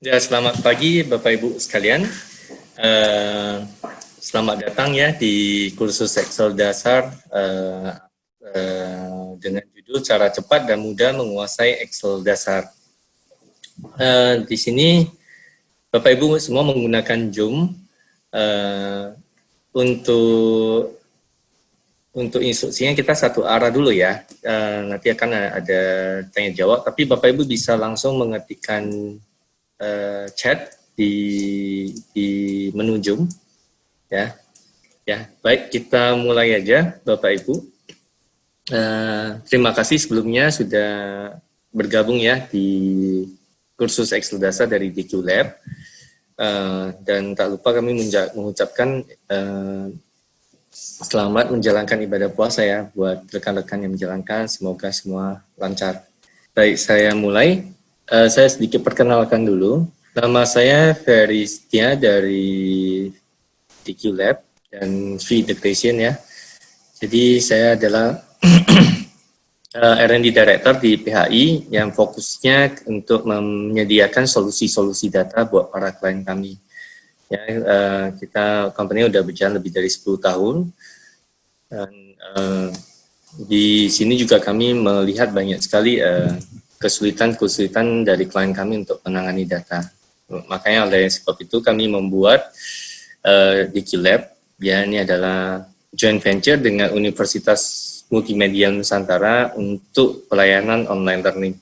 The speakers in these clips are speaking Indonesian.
Ya, selamat pagi Bapak Ibu sekalian. Eh, Selamat datang ya di kursus Excel dasar dengan judul Cara Cepat dan Mudah Menguasai Excel Dasar. Di sini Bapak Ibu semua menggunakan Zoom. Eh, untuk instruksinya kita satu arah dulu ya. Nanti akan ada tanya jawab, tapi Bapak Ibu bisa langsung mengetikkan chat di menu Zoom ya. Ya, baik, kita mulai aja Bapak Ibu. Terima kasih sebelumnya sudah bergabung ya di kursus Excel dasar dari DQ Lab. Dan tak lupa kami mengucapkan selamat menjalankan ibadah puasa ya buat rekan-rekan yang menjalankan, semoga semua lancar. Baik, saya mulai. Saya sedikit perkenalkan dulu. Nama saya Ferry Setia dari DQ Lab dan V Integration ya. Jadi saya adalah R&D Director di PHI yang fokusnya untuk menyediakan solusi-solusi data buat para klien kami. Ya, kita company udah berjalan lebih dari 10 tahun dan di sini juga kami melihat banyak sekali kesulitan-kesulitan dari klien kami untuk menangani data. Makanya oleh sebab itu kami membuat DQ Lab. Ya, ini adalah joint venture dengan Universitas Multimedia Nusantara untuk pelayanan online learning.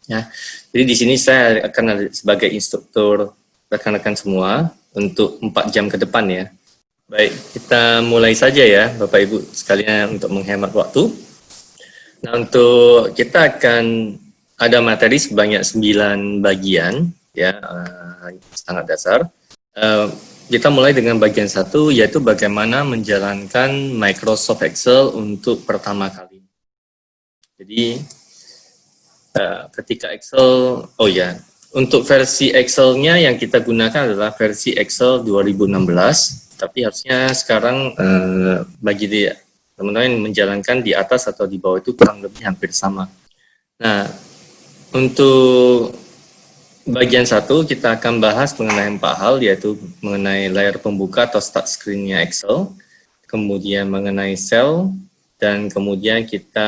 Ya, jadi di sini saya akan ada sebagai instruktur rekan-rekan semua untuk 4 jam ke depan ya. Baik, kita mulai saja ya Bapak Ibu sekalian untuk menghemat waktu. Nah, untuk kita akan ada materi sebanyak 9 bagian ya, sangat dasar. Kita mulai dengan bagian 1 yaitu bagaimana menjalankan Microsoft Excel untuk pertama kali. Jadi ketika Excel, untuk versi Excel-nya yang kita gunakan adalah versi Excel 2016, tapi harusnya sekarang bagi teman-teman yang menjalankan di atas atau di bawah itu kurang lebih hampir sama. Nah, untuk bagian 1 kita akan bahas mengenai 4 hal, yaitu mengenai layar pembuka atau start screen-nya Excel, kemudian mengenai cell, dan kemudian kita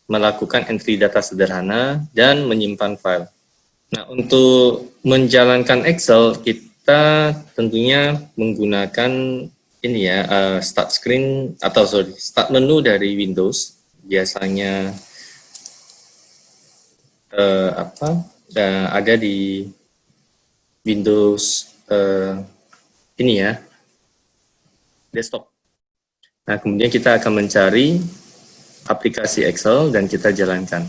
melakukan entry data sederhana dan menyimpan file. Nah, untuk menjalankan Excel kita tentunya menggunakan ini ya, start menu dari Windows. Biasanya ada di Windows ini ya, desktop. Nah, kemudian kita akan mencari aplikasi Excel dan kita jalankan.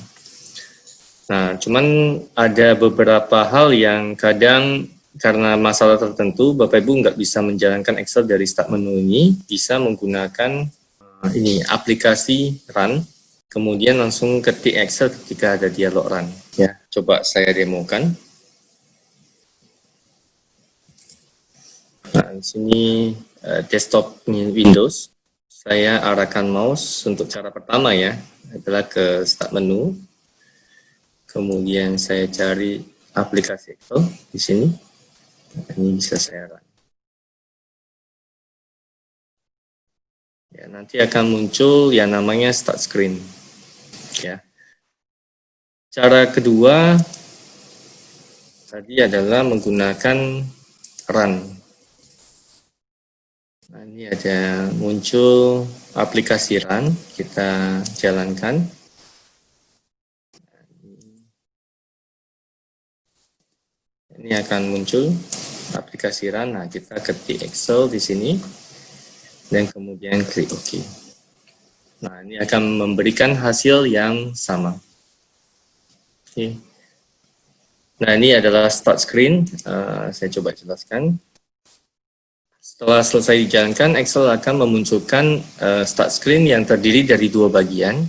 Nah, cuman ada beberapa hal yang kadang karena masalah tertentu Bapak Ibu nggak bisa menjalankan Excel dari start menu ini, bisa menggunakan ini aplikasi Run, kemudian langsung ketik Excel ketika ada dialog Run. Ya, coba saya demokan. Nah, di sini desktop Windows. Saya arahkan mouse untuk cara pertama ya, adalah ke start menu. Kemudian saya cari aplikasi Excel di sini. Ini bisa saya run. Ya, nanti akan muncul yang namanya start screen. Ya. Cara kedua tadi adalah menggunakan run. Nah, ini ada muncul aplikasi run, kita jalankan. Ini akan muncul aplikasi run. Nah, kita ketik Excel di sini dan kemudian klik OK. Nah, ini akan memberikan hasil yang sama. Oke. Nah, ini adalah start screen. Saya coba jelaskan. Setelah selesai dijalankan, Excel akan memunculkan start screen yang terdiri dari 2 bagian,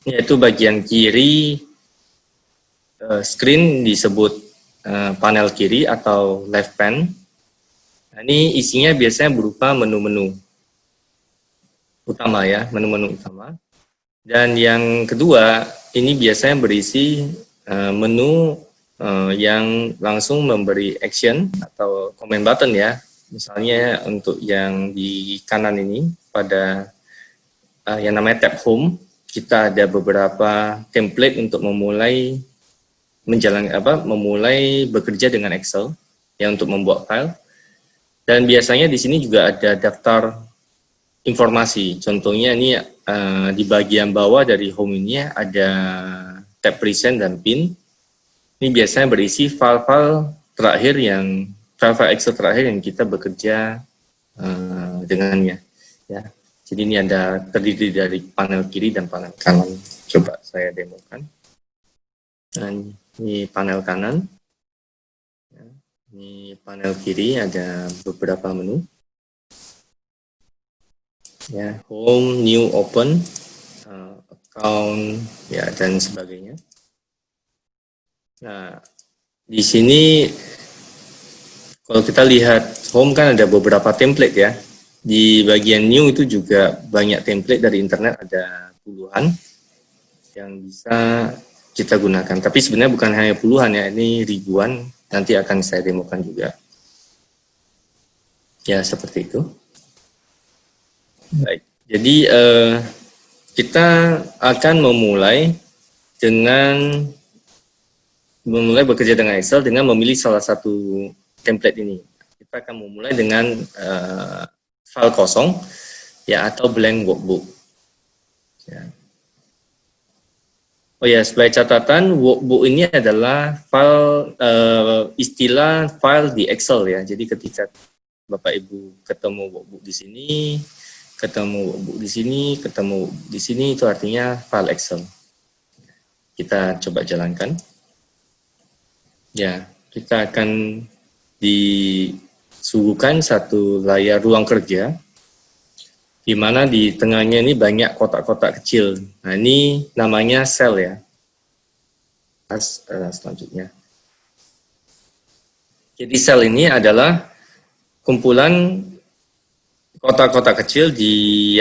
yaitu bagian kiri screen disebut panel kiri atau left pan. Nah, ini isinya biasanya berupa menu-menu utama ya, menu-menu utama. Dan yang kedua, ini biasanya berisi menu yang langsung memberi action atau comment button ya. Misalnya untuk yang di kanan ini pada yang namanya tab home, kita ada beberapa template untuk memulai memulai bekerja dengan Excel ya untuk membuat file. Dan biasanya di sini juga ada daftar informasi. Contohnya ini di bagian bawah dari home ini ada tab present dan pin. Ini biasanya berisi file-file file-file Excel terakhir yang kita bekerja dengannya. Ya. Jadi ini terdiri dari panel kiri dan panel kanan. Coba saya demokan. Nah, ini panel kanan. Ini panel kiri ada beberapa menu. Ya, home, new, open, account, ya dan sebagainya. Nah, di sini kalau kita lihat home kan ada beberapa template ya. Di bagian new itu juga banyak template dari internet, ada puluhan yang bisa kita gunakan. Tapi sebenarnya bukan hanya puluhan ya, ini ribuan. Nanti akan saya demokan juga. Ya, seperti itu. Baik, jadi kita akan memulai bekerja dengan Excel dengan memilih salah satu template ini. Kita akan memulai dengan file kosong, ya atau blank workbook. Ya. Oh ya, sebagai catatan, workbook ini adalah istilah file di Excel ya. Jadi ketika Bapak Ibu ketemu workbook di sini, ketemu workbook di sini, ketemu di sini, itu artinya file Excel. Kita coba jalankan. Ya, kita akan disuguhkan satu layar ruang kerja, di mana di tengahnya ini banyak kotak-kotak kecil. Nah, ini namanya sel ya. Selanjutnya. Jadi sel ini adalah kumpulan kotak-kotak kecil di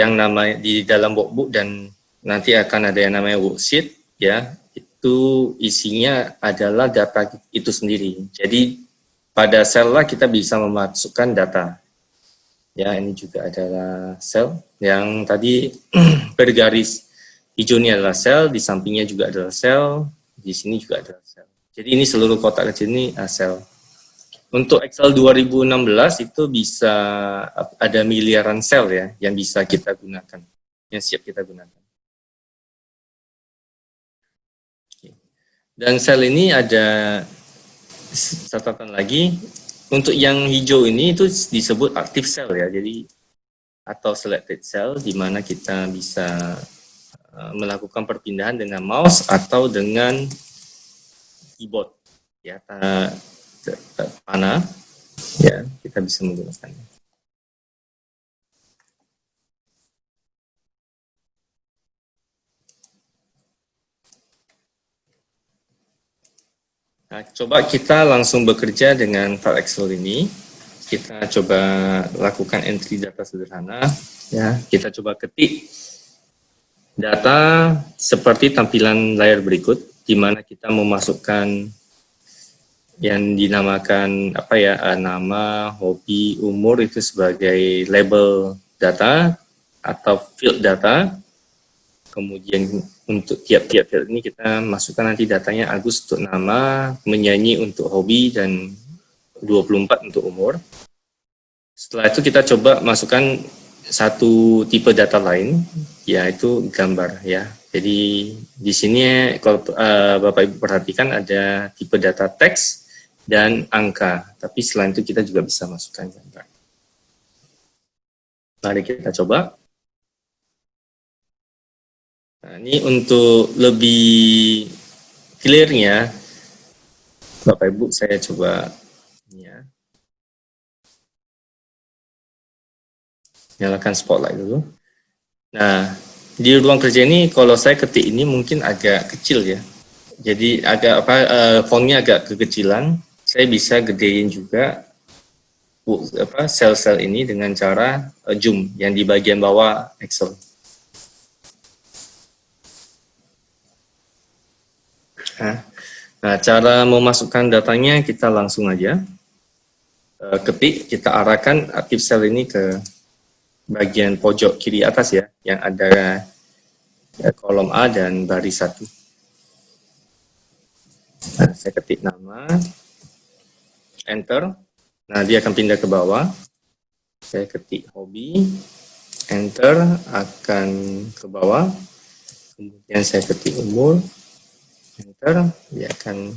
dalam workbook, dan nanti akan ada yang namanya worksheet ya. Itu isinya adalah data itu sendiri. Jadi pada sel lah kita bisa memasukkan data. Ya, ini juga adalah sel yang tadi bergaris hijau ini adalah sel, di sampingnya juga adalah sel, di sini juga adalah sel. Jadi ini seluruh kotak kecil ini sel. Untuk Excel 2016 itu bisa ada miliaran sel ya yang bisa kita gunakan, yang siap kita gunakan. Dan sel ini ada catatan lagi. Untuk yang hijau ini itu disebut active cell ya, jadi atau selected cell, di mana kita bisa melakukan perpindahan dengan mouse atau dengan keyboard ya, panah ya, kita bisa menggunakannya. Nah, coba kita langsung bekerja dengan file Excel ini. Kita coba lakukan entry data sederhana. Ya, kita coba ketik data seperti tampilan layar berikut, di mana kita memasukkan yang dinamakan nama, hobi, umur itu sebagai label data atau field data. Kemudian untuk tiap-tiap field ini kita masukkan nanti datanya Agus untuk nama, menyanyi untuk hobi, dan 24 untuk umur. Setelah itu kita coba masukkan satu tipe data lain, yaitu gambar ya. Jadi di sini kalau Bapak Ibu perhatikan ada tipe data teks dan angka, tapi selain itu kita juga bisa masukkan gambar. Mari kita coba. Nah, ini untuk lebih clear-nya, Bapak Ibu saya coba ya, nyalakan spotlight dulu. Nah, di ruang kerja ini kalau saya ketik ini mungkin agak kecil ya. Jadi agak fontnya agak kekecilan. Saya bisa gedein juga sel-sel ini dengan cara zoom yang di bagian bawah Excel. Nah, Nah, cara memasukkan datanya kita langsung aja ketik, kita arahkan aktif sel ini ke bagian pojok kiri atas ya, yang ada kolom A dan baris 1. Nah, saya ketik nama, enter. Nah, dia akan pindah ke bawah. Saya ketik hobi, enter, akan ke bawah. Kemudian saya ketik umur, enter, dia akan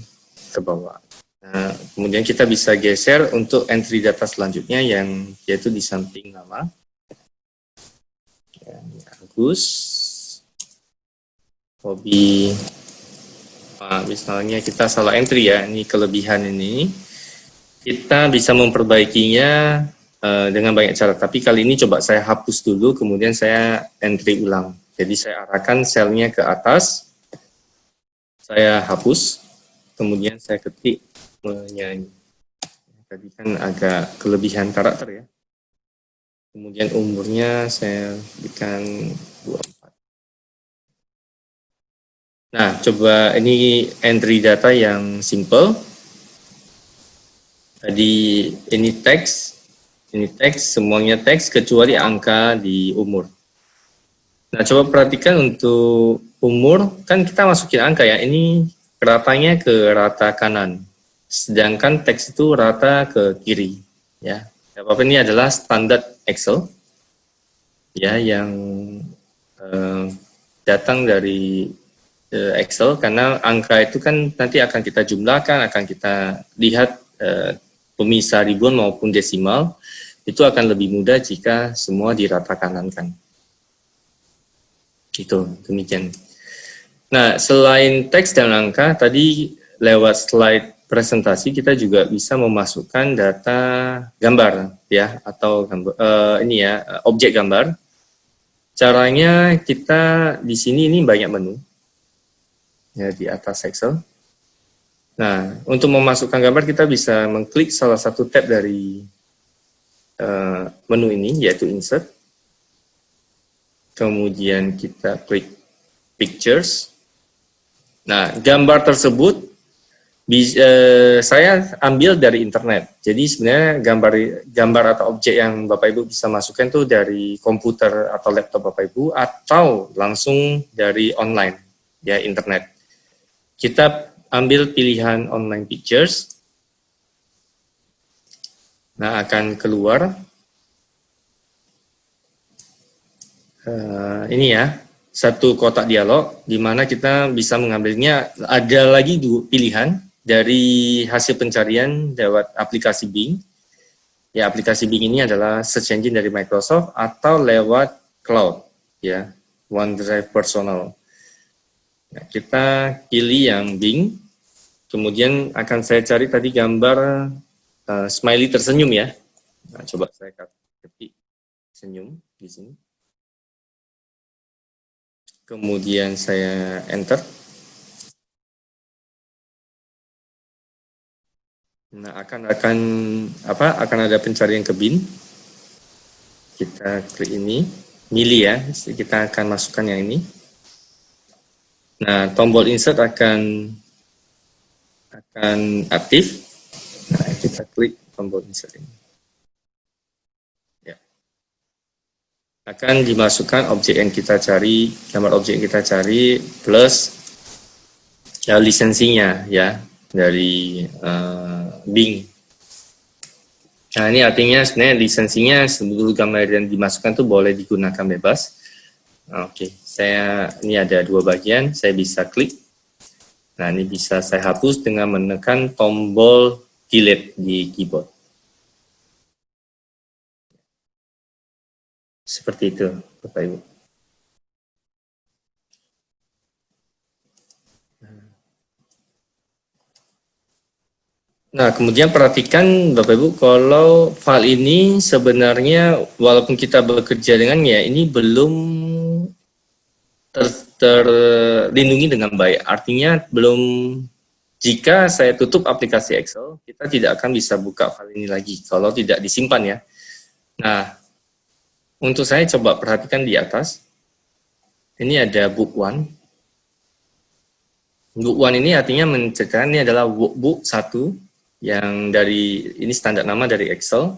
ke bawah. Nah, kemudian kita bisa geser untuk entry data selanjutnya yang yaitu di samping nama. Ya, Agus, hobi, misalnya kita salah entry ya, ini kelebihan ini. Kita bisa memperbaikinya dengan banyak cara, tapi kali ini coba saya hapus dulu, kemudian saya entry ulang. Jadi saya arahkan selnya ke atas, saya hapus, kemudian saya ketik menyanyi. Tadi kan agak kelebihan karakter ya. Kemudian umurnya saya berikan 24. Nah, coba ini entry data yang simple. Tadi ini teks, semuanya teks kecuali angka di umur. Nah, coba perhatikan untuk umur, kan kita masukin angka ya, ini ratanya ke rata kanan, sedangkan teks itu rata ke kiri. Ya, apa ini adalah standar Excel, ya, yang datang dari Excel, karena angka itu kan nanti akan kita jumlahkan, akan kita lihat pemisah ribuan maupun desimal, itu akan lebih mudah jika semua dirata kanankan. Gitu, demikian. Nah, selain teks dan angka, tadi lewat slide presentasi kita juga bisa memasukkan data gambar ya, atau ini ya, objek gambar. Caranya kita di sini ini banyak menu ya di atas Excel. Nah, untuk memasukkan gambar kita bisa mengklik salah satu tab dari menu ini, yaitu insert. Kemudian kita klik pictures. Nah, gambar tersebut saya ambil dari internet. Jadi sebenarnya gambar atau objek yang Bapak Ibu bisa masukkan itu dari komputer atau laptop Bapak Ibu, atau langsung dari online, ya, internet. Kita ambil pilihan online pictures. Nah, akan keluar ini ya, satu kotak dialog di mana kita bisa mengambilnya. Ada lagi dua pilihan dari hasil pencarian lewat aplikasi Bing. Ya, aplikasi Bing ini adalah search engine dari Microsoft, atau lewat cloud, ya, OneDrive Personal. Nah, kita pilih yang Bing. Kemudian akan saya cari tadi gambar smiley tersenyum ya. Nah, coba saya ketik senyum di sini. Kemudian saya enter. Nah, akan ada pencarian ke bin. Kita klik ini, milih ya. Kita akan masukkan yang ini. Nah, tombol insert akan aktif. Nah, kita klik tombol insert ini. Ya. Akan dimasukkan objek yang kita cari, gambar objek yang kita cari, plus ya, lisensinya ya, dari Bing. Nah, ini artinya sebenarnya lisensinya seluruh gambar yang dimasukkan itu boleh digunakan bebas. Oke, ini ada dua bagian, saya bisa klik. Nah, ini bisa saya hapus dengan menekan tombol delete di keyboard. Seperti itu, Bapak Ibu. Nah, kemudian perhatikan Bapak Ibu, kalau file ini sebenarnya walaupun kita bekerja dengannya, ini belum terlindungi dengan baik. Artinya jika saya tutup aplikasi Excel, kita tidak akan bisa buka file ini lagi kalau tidak disimpan ya. Nah, untuk saya coba perhatikan di atas. Ini ada book 1. Book 1 ini artinya menceritakan ini adalah workbook 1 yang dari, ini standar nama dari Excel,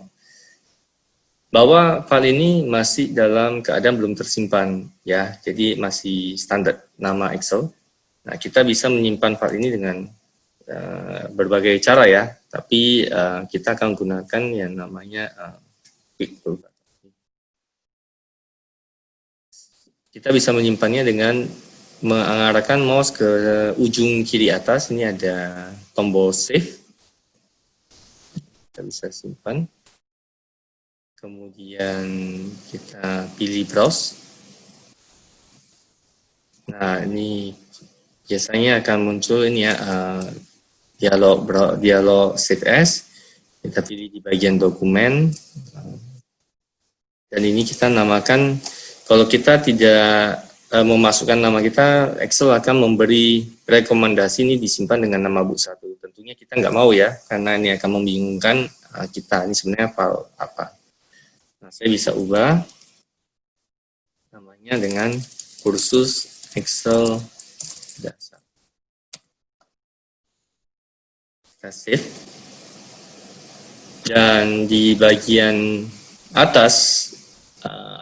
bahwa file ini masih dalam keadaan belum tersimpan, ya, jadi masih standar nama Excel. Nah, kita bisa menyimpan file ini dengan berbagai cara ya, tapi kita akan gunakan yang namanya quick tool. Kita bisa menyimpannya dengan mengarahkan mouse ke ujung kiri atas. Ini ada tombol save. Kita bisa simpan. Kemudian kita pilih browse. Nah, ini biasanya akan muncul ini ya, dialog save as. Kita pilih di bagian dokumen. Dan ini kita namakan, kalau kita tidak memasukkan nama kita, Excel akan memberi rekomendasi ini disimpan dengan nama book 1. Tentunya kita nggak mau ya, karena ini akan membingungkan kita. Ini sebenarnya file apa. Nah, saya bisa ubah namanya dengan kursus Excel dasar. Kita save. Dan di bagian atas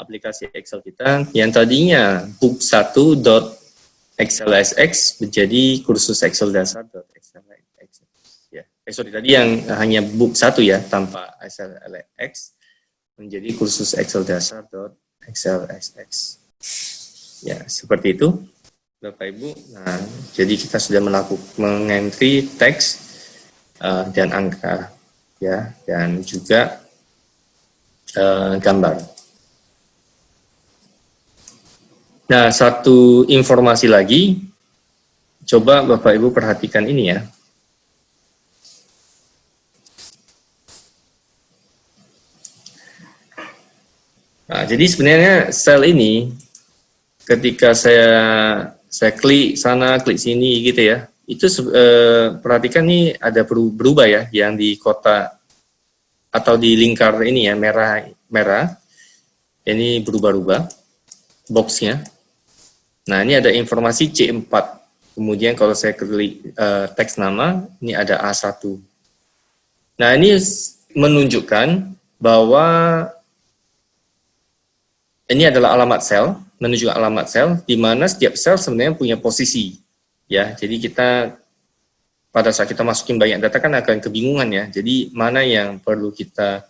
aplikasi Excel kita yang tadinya book1.excelSX menjadi kursus Excel dasar.excelSX. Ya, sorry, tadi yang hanya book 1 ya tanpa XLX menjadi kursus Excel dasar.excelSX. Ya, seperti itu Bapak Ibu. Nah, jadi kita sudah mengentry teks dan angka ya, dan juga gambar. Nah, satu informasi lagi, coba Bapak Ibu perhatikan ini ya. Nah, jadi sebenarnya sel ini, ketika saya klik sana, klik sini gitu ya, itu perhatikan nih ada berubah ya, yang di kotak atau di lingkar ini ya, merah, ini berubah-ubah boxnya. Nah, ini ada informasi C4. Kemudian kalau saya klik teks nama, ini ada A1. Nah, ini menunjukkan bahwa ini adalah alamat sel, menunjukkan alamat sel, di mana setiap sel sebenarnya punya posisi. Ya, jadi kita pada saat kita masukin banyak data kan akan kebingungan ya. Jadi mana yang perlu kita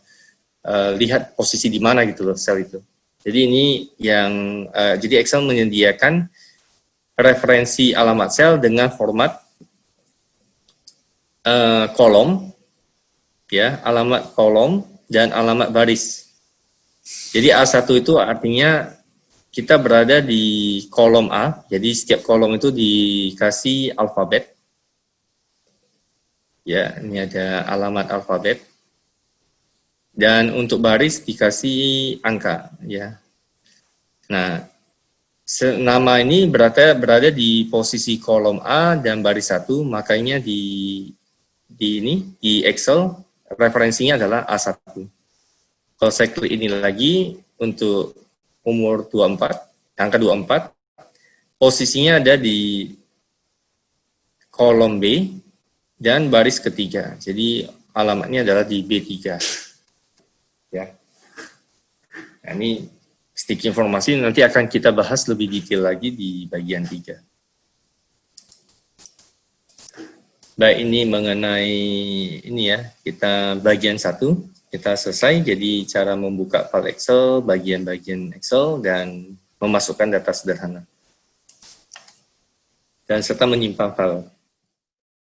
lihat posisi di mana gitu loh sel itu. Jadi ini yang jadi Excel menyediakan referensi alamat sel dengan format kolom, ya, alamat kolom dan alamat baris. Jadi A1 itu artinya kita berada di kolom A, jadi setiap kolom itu dikasih alfabet. Ya, ini ada alamat alfabet. Dan untuk baris dikasih angka, ya. Nah, nama ini berada di posisi kolom A dan baris 1, makanya di Excel referensinya adalah A1. Kalau saya klik ini lagi untuk umur 24, angka 24, posisinya ada di kolom B dan baris ketiga. Jadi alamatnya adalah di B3. Ya. Nah, ini sedikit informasi, nanti akan kita bahas lebih detail lagi di bagian 3. Baik, ini mengenai ini ya, kita bagian 1, kita selesai. Jadi cara membuka file Excel, bagian-bagian Excel, dan memasukkan data sederhana. Dan serta menyimpan file.